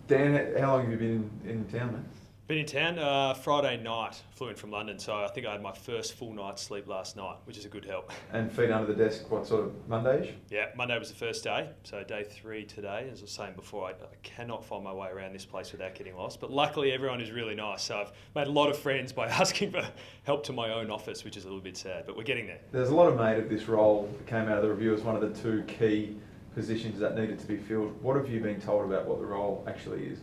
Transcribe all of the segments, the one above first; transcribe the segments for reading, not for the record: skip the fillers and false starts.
Dan, how long have you been in town, man? Been in town Friday night, flew in from London, so I think I had my first full night's sleep last night, which is a good help. And feet under the desk, what sort of Monday-ish? Yeah, Monday was the first day, so day 3 today. As I was saying before, I cannot find my way around this place without getting lost, but luckily everyone is really nice, so I've made a lot of friends by asking for help to my own office, which is a little bit sad, but we're getting there. There's a lot of made of this role that came out of the review as one of the 2 key positions that needed to be filled. What have you been told about what the role actually is?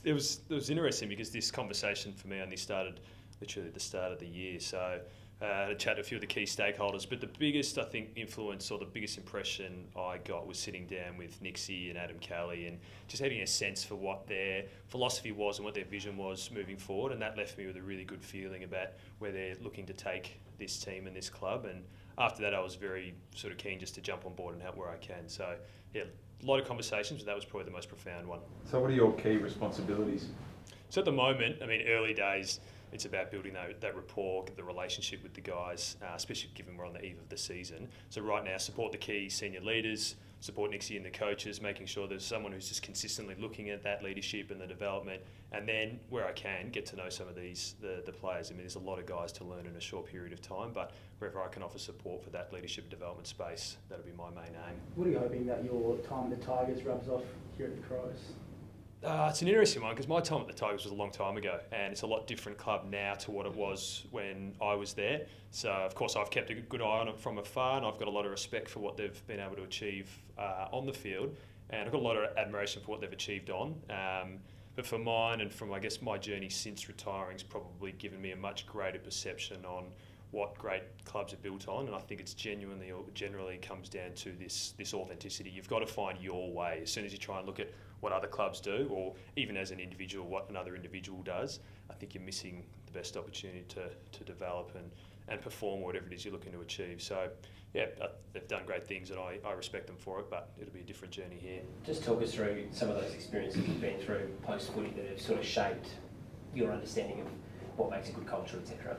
It was interesting because this conversation for me only started literally at the start of the year. So I had a chat to a few of the key stakeholders, but the biggest, I think, influence or the biggest impression I got was sitting down with Nixie and Adam Kelly and just having a sense for what their philosophy was and what their vision was moving forward. And that left me with a really good feeling about where they're looking to take this team and this club. And after that, I was very sort of keen just to jump on board and help where I can. So, yeah, a lot of conversations, but that was probably the most profound one. So what are your key responsibilities? So at the moment, I mean, early days, it's about building that rapport, the relationship with the guys, especially given we're on the eve of the season. So right now, support the key senior leaders, support Nixie and the coaches, making sure there's someone who's just consistently looking at that leadership and the development. And then, where I can, get to know some of the players. I mean, there's a lot of guys to learn in a short period of time, but wherever I can offer support for that leadership and development space, that'll be my main aim. What are you hoping that your time at the Tigers rubs off here at the Crows? It's an interesting one because my time at the Tigers was a long time ago, and it's a lot different club now to what it was when I was there. So, of course, I've kept a good eye on it from afar, and I've got a lot of respect for what they've been able to achieve on the field, and I've got a lot of admiration for what they've achieved on. But for mine and from, I guess, my journey since retiring has probably given me a much greater perception on what great clubs are built on, and I think it's generally comes down to this authenticity. You've got to find your way. As soon as you try and look at what other clubs do, or even as an individual, what another individual does, I think you're missing the best opportunity to develop and perform whatever it is you're looking to achieve. So, yeah, they've done great things, and I respect them for it, but it'll be a different journey here. Just talk us through some of those experiences you've been through post-footy that have sort of shaped your understanding of what makes a good culture, etc.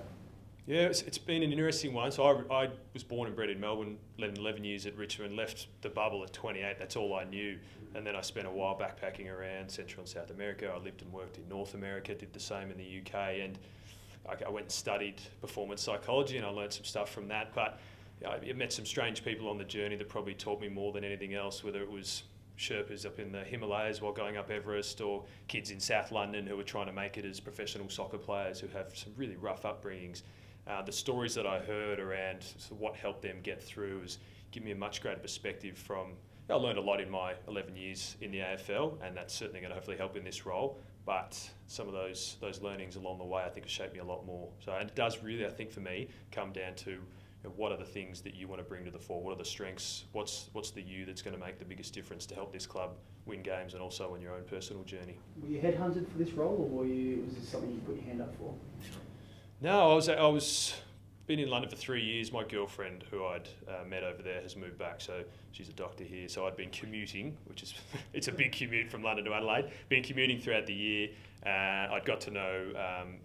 Yeah, it's been an interesting one. So I was born and bred in Melbourne, led 11 years at Richmond, left the bubble at 28. That's all I knew. And then I spent a while backpacking around Central and South America. I lived and worked in North America, did the same in the UK. And I went and studied performance psychology, and I learned some stuff from that. But I met some strange people on the journey that probably taught me more than anything else, whether it was Sherpas up in the Himalayas while going up Everest, or kids in South London who were trying to make it as professional soccer players who have some really rough upbringings. The stories that I heard around what helped them get through has given me a much greater perspective from. I learned a lot in my 11 years in the AFL, and that's certainly going to hopefully help in this role. But some of those learnings along the way, I think, have shaped me a lot more. So, and it does really, I think, for me, come down to what are the things that you want to bring to the fore? What are the strengths? What's the you that's going to make the biggest difference to help this club win games and also on your own personal journey? Were you headhunted for this role, or was this something you put your hand up for? No, I was been in London for 3 years. My girlfriend, who I'd met over there, has moved back, so she's a doctor here. So I'd been commuting, which is it's a big commute from London to Adelaide. Been commuting throughout the year. I'd got to know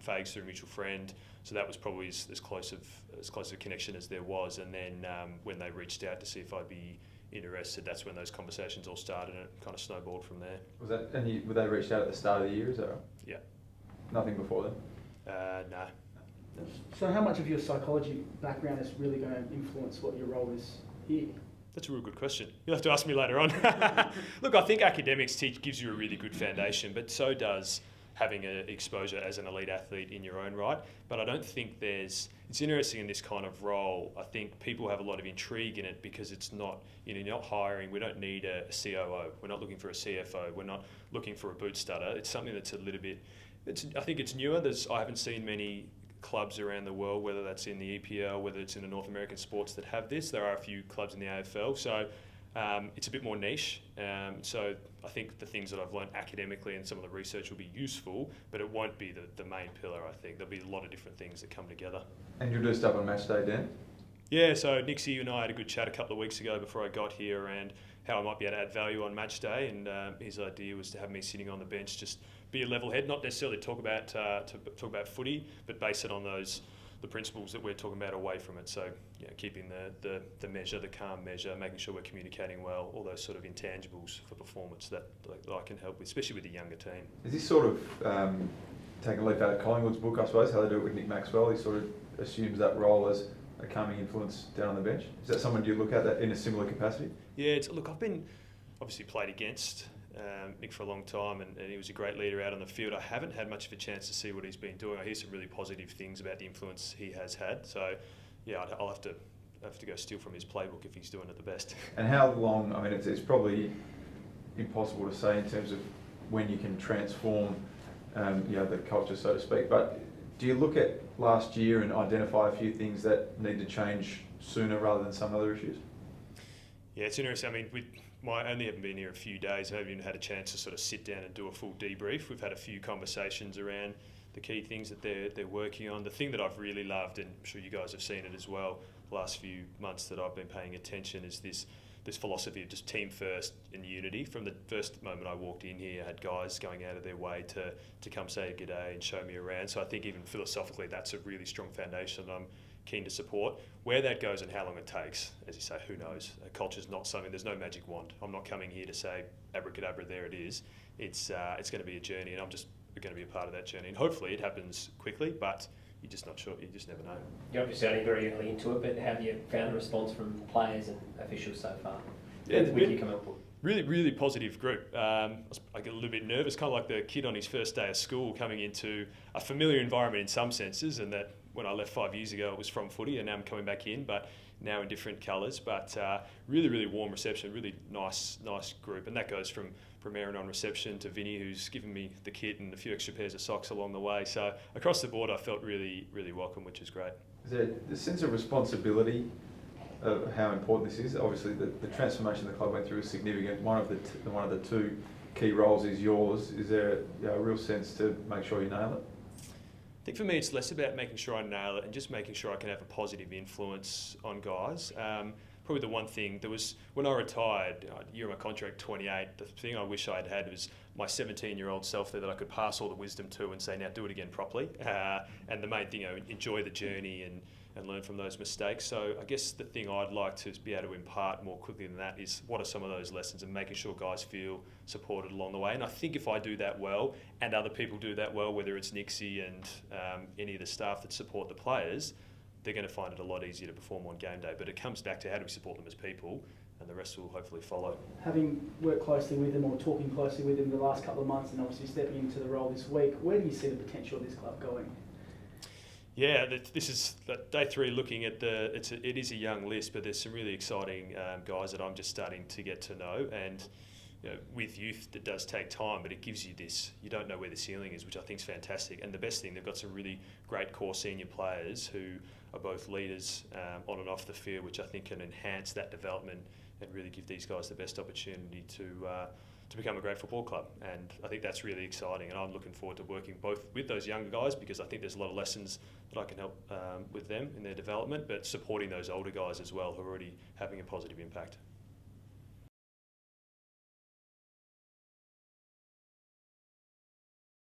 Fags through a mutual friend, so that was probably as close a connection as there was. And then when they reached out to see if I'd be interested, that's when those conversations all started, and it kind of snowballed from there. Was that? And were they reached out at the start of the year? Is that right? Yeah. Nothing before then. No. So how much of your psychology background is really going to influence what your role is here? That's a real good question. You'll have to ask me later on. Look, I think academics gives you a really good foundation, but so does having an exposure as an elite athlete in your own right. But I don't think it's interesting in this kind of role. I think people have a lot of intrigue in it because it's not, you're not hiring, we don't need a COO, we're not looking for a CFO, we're not looking for a boot stutter. It's something that's a little bit, I think it's newer. I haven't seen many clubs around the world, whether that's in the EPL, whether it's in the North American sports that have this. There are a few clubs in the AFL, so it's a bit more niche. So I think the things that I've learned academically and some of the research will be useful, but it won't be the main pillar, I think. There'll be a lot of different things that come together. And you'll do stuff on match day, Dan? Yeah, so Nixie and I had a good chat a couple of weeks ago before I got here around how I might be able to add value on match day, and his idea was to have me sitting on the bench, just be a level head, not necessarily talk about footy, but base it on those the principles that we're talking about away from it. So, keeping the measure, the calm measure, making sure we're communicating well, all those sort of intangibles for performance that I can help with, especially with the younger team. Is this sort of taking a leaf out of Collingwood's book, I suppose, how they do it with Nick Maxwell? He sort of assumes that role as a calming influence down on the bench. Is that someone you look at that in a similar capacity? Yeah, look, I've been obviously played against Nick for a long time, and he was a great leader out on the field. I haven't had much of a chance to see what he's been doing. I hear some really positive things about the influence he has had. So, yeah, I'll have to go steal from his playbook if he's doing it the best. And how long? I mean, it's probably impossible to say in terms of when you can transform, the culture, so to speak. But do you look at last year and identify a few things that need to change sooner rather than some other issues? Yeah, it's interesting. I mean, I only haven't been here a few days. I haven't even had a chance to sort of sit down and do a full debrief. We've had a few conversations around the key things that they're working on. The thing that I've really loved, and I'm sure you guys have seen it as well, the last few months that I've been paying attention, is this philosophy of just team first and unity. From the first moment I walked in here, I had guys going out of their way to come say good day and show me around. So I think even philosophically, that's a really strong foundation that I'm keen to support. Where that goes and how long it takes, as you say, who knows? Culture's not something, there's no magic wand. I'm not coming here to say, abracadabra, there it is. It's going to be a journey, and I'm just going to be a part of that journey. And hopefully it happens quickly, but you're just not sure, you just never know. You're obviously only very early into it, but have you found a response from players and officials so far? Yeah, What did you come up with? Really, really positive group. I get a little bit nervous, kind of like the kid on his first day of school coming into a familiar environment in some senses, and that when I left 5 years ago it was from footy, and now I'm coming back in, but now in different colours. But really, really warm reception, really nice group, and that goes from Aaron on reception to Vinny, who's given me the kit and a few extra pairs of socks along the way. So across the board, I felt really, really welcome, which is great. Is there a sense of responsibility of how important this is? Obviously, the transformation the club went through is significant. One of the two key roles is yours. Is there a real sense to make sure you nail it? I think for me, it's less about making sure I nail it and just making sure I can have a positive influence on guys. Probably the one thing, when I retired, year of my contract, 28, the thing I wish I had was my 17-year-old self there that I could pass all the wisdom to and say, now do it again properly. And the main thing, enjoy the journey and learn from those mistakes. So I guess the thing I'd like to be able to impart more quickly than that is what are some of those lessons, and making sure guys feel supported along the way. And I think if I do that well, and other people do that well, whether it's Nixie and any of the staff that support the players, they're going to find it a lot easier to perform on game day. But it comes back to how do we support them as people, and the rest will hopefully follow. Having worked closely with them or talking closely with them the last couple of months, and obviously stepping into the role this week, where do you see the potential of this club going? Yeah, this is day 3. Looking at it is a young list, but there's some really exciting guys that I'm just starting to get to know. And with youth, it does take time, but it gives you this. You don't know where the ceiling is, which I think is fantastic. And the best thing, they've got some really great core senior players who are both leaders on and off the field, which I think can enhance that development and really give these guys the best opportunity to become a great football club. And I think that's really exciting, and I'm looking forward to working both with those younger guys, because I think there's a lot of lessons that I can help with them in their development, but supporting those older guys as well who are already having a positive impact.